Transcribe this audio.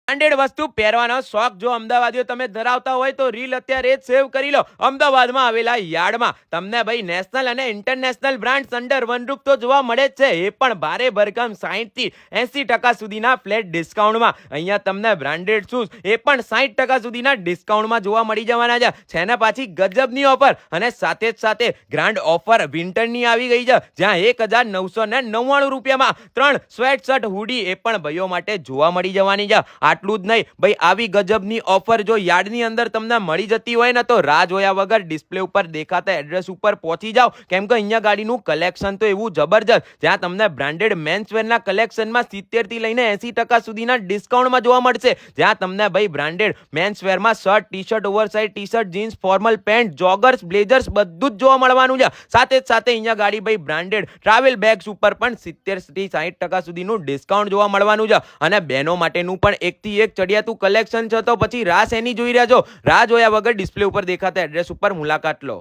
Branded વસ્તુ પહેરવાનો શોખ જો અમદાવાદીઓ તમે ધરાવતા હોય તો રીલ અત્યારે જ સેવ કરી લો. અમદાવાદમાં આવેલા યાર્ડમાં તમને ભાઈ નેશનલ અને international brands under one roof તો જોવા મળે જ છે, એ પણ ભારે ભરકમ 60 થી 80% સુધીના ફ્લેટ ડિસ્કાઉન્ટમાં. અહીંયા તમને બ્રાન્ડેડ શૂઝ એ પણ 60% સુધીના ડિસ્કાઉન્ટમાં જોવા મળી જવાના છે ને પાછી ગજબની ઓફર, અને સાથે જ સાથે ગ્રાન્ડ ઓફર વિન્ટરની આવી ગઈ છે, જ્યાં 1999 રૂપિયામાં 3 સ્વેટ શર્ટ હુડી એ પણ ભાઈઓ માટે જોવા મળી જવાની છે. આટલું જ નહીં ભાઈ, આવી ગજબની ઓફર જો યાર્ડની અંદર તમને મળી જતી હોય ને તો રાહ જોયા વગર ડિસ્પ્લે ઉપર દેખાતા એડ્રેસ ઉપર પહોંચી જાઓ, કેમ કે અહીંયા ગાડીનું કલેક્શન તો એવું જબરજસ્ત, જ્યાં તમને બ્રાન્ડેડ મેન્સવેરના કલેક્શનમાં 70 થી લઈને 80% સુધીના ડિસ્કાઉન્ટમાં જોવા મળશે, જ્યાં તમને ભાઈ બ્રાન્ડેડ મેન્સવેરમાં shirt, t-shirt, oversize t-shirt, jeans, formal pant, joggers, blazers બધું જ જોવા મળવાનું છે. સાથે જ સાથે અહીંયા ગાડી ભાઈ બ્રાન્ડેડ ટ્રાવેલ બેગ્સ ઉપર પણ 70 થી 60% સુધીનું ડિસ્કાઉન્ટ જોવા મળવાનું છે, અને બહેનો માટેનું પણ એક ચડિયાતું કલેક્શન છે. તો પછી રાહ શેની જોઈ રહ્યા છો? રાહ જોયા વગર ડિસ્પ્લે ઉપર દેખાતા એડ્રેસ ઉપર મુલાકાત લો.